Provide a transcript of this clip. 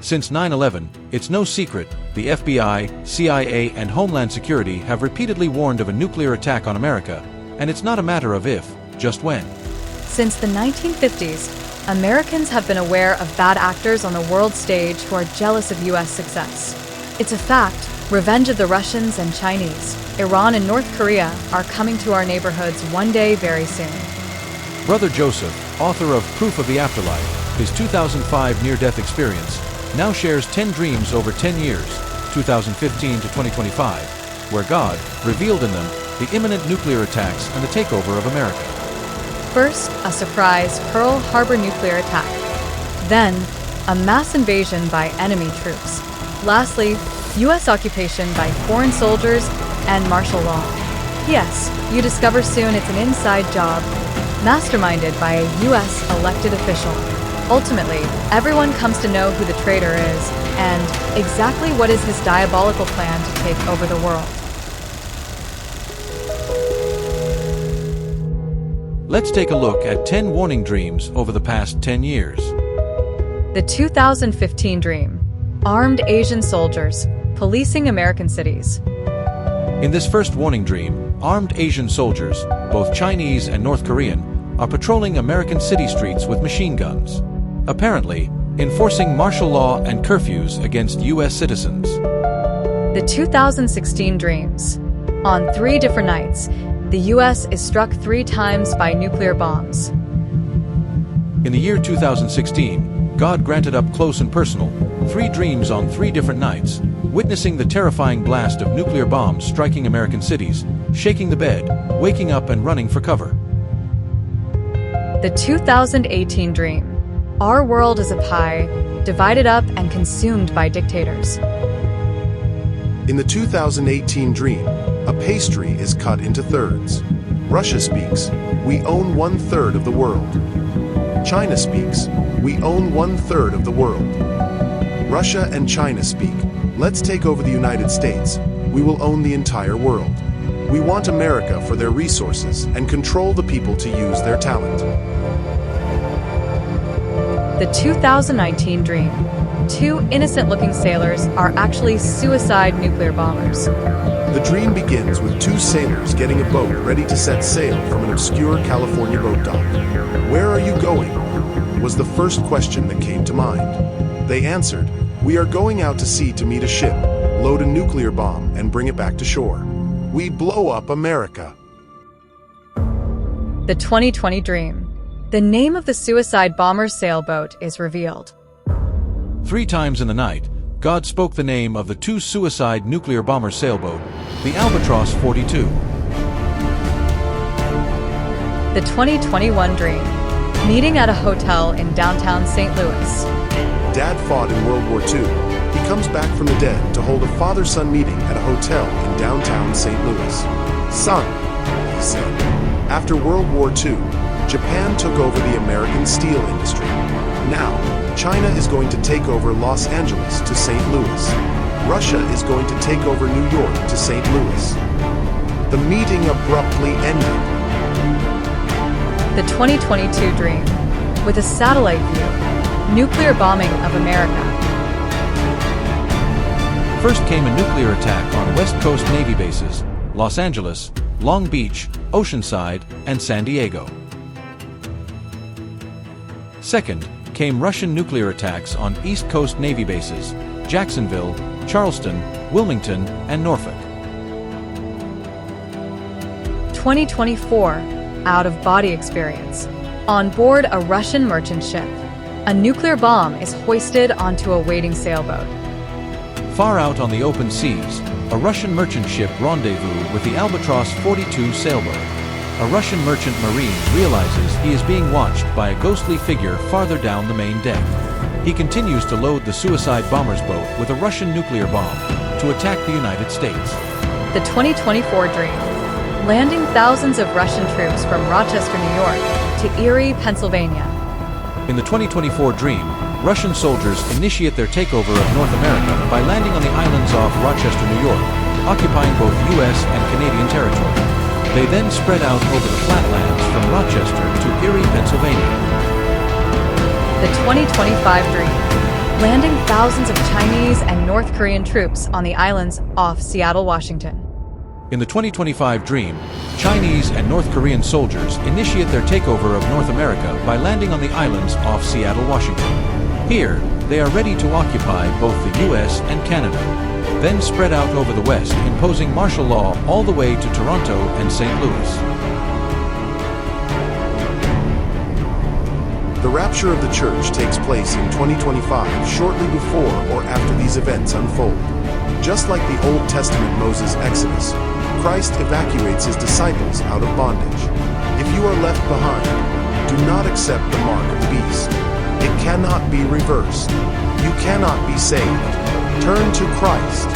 Since 9/11, it's no secret, the FBI, CIA, and Homeland Security have repeatedly warned of a nuclear attack on America, and it's not a matter of if, just when. Since the 1950s, Americans have been aware of bad actors on the world stage who are jealous of U.S. success. It's a fact, revenge of the Russians and Chinese, Iran and North Korea are coming to our neighborhoods one day very soon. Brother Joseph, author of Proof of the Afterlife, his 2005 near-death experience, now shares 10 dreams over 10 years, 2015 to 2025, where God revealed in them the imminent nuclear attacks and the takeover of America. First, a surprise Pearl Harbor nuclear attack. Then, a mass invasion by enemy troops. Lastly, U.S. occupation by foreign soldiers and martial law. Yes, you discover soon it's an inside job, masterminded by a U.S. elected official. Ultimately, everyone comes to know who the traitor is and exactly what is his diabolical plan to take over the world. Let's take a look at 10 warning dreams over the past 10 years. The 2015 dream. Armed Asian soldiers policing American cities. In this first warning dream, armed Asian soldiers, both Chinese and North Korean, are patrolling American city streets with machine guns, apparently enforcing martial law and curfews against U.S. citizens. The 2016 dreams. On 3 different nights, the U.S. is struck 3 times by nuclear bombs. In the year 2016, God granted up close and personal 3 dreams on 3 different nights, witnessing the terrifying blast of nuclear bombs striking American cities, shaking the bed, waking up and running for cover. The 2018 dream. Our world is a pie, divided up and consumed by dictators. In the 2018 dream, a pastry is cut into thirds. Russia speaks, we own 1/3 of the world. China speaks, we own 1/3 of the world. Russia and China speak, let's take over the United States, we will own the entire world. We want America for their resources and control the people to use their talent. The 2019 dream. 2 innocent-looking sailors are actually suicide nuclear bombers. The dream begins with 2 sailors getting a boat ready to set sail from an obscure California boat dock. "Where are you going?" was the first question that came to mind. They answered, "We are going out to sea to meet a ship, load a nuclear bomb, and bring it back to shore. We blow up America." The 2020 dream. The name of the suicide bomber's sailboat is revealed. 3 times in the night, God spoke the name of the 2 suicide nuclear bomber sailboat, the Albatross 42. The 2021 dream. Meeting at a hotel in downtown St. Louis. Dad fought in World War II. He comes back from the dead to hold a father-son meeting at a hotel in downtown St. Louis. "Son," he said, "after World War II, Japan took over the American steel industry. Now, China is going to take over Los Angeles to St. Louis. Russia is going to take over New York to St. Louis." The meeting abruptly ended. The 2022 dream. With a satellite view. Nuclear bombing of America. First came a nuclear attack on West Coast Navy bases, Los Angeles, Long Beach, Oceanside, and San Diego. Second came Russian nuclear attacks on East Coast Navy bases, Jacksonville, Charleston, Wilmington, and Norfolk. 2024. Out-of-body experience. On board a Russian merchant ship. A nuclear bomb is hoisted onto a waiting sailboat. Far out on the open seas, a Russian merchant ship rendezvous with the Albatross 42 sailboat. A Russian merchant marine realizes he is being watched by a ghostly figure farther down the main deck. He continues to load the suicide bomber's boat with a Russian nuclear bomb to attack the United States. The 2024 dream. Landing thousands of Russian troops from Rochester, New York to Erie, Pennsylvania. In the 2024 dream, Russian soldiers initiate their takeover of North America by landing on the islands off Rochester, New York, occupying both U.S. and Canadian territory. They then spread out over the flatlands from Rochester to Erie, Pennsylvania. The 2025 dream. landing thousands of Chinese and North Korean troops on the islands off Seattle, Washington. In the 2025 Dream, Chinese and North Korean soldiers initiate their takeover of North America by landing on the islands off Seattle, Washington. Here, they are ready to occupy both the US and Canada, then spread out over the West, imposing martial law all the way to Toronto and St. Louis. The rapture of the church takes place in 2025, shortly before or after these events unfold. Just like the Old Testament Moses' Exodus, Christ evacuates his disciples out of bondage. If you are left behind, do not accept the mark of the beast. It cannot be reversed. You cannot be saved. Turn to Christ.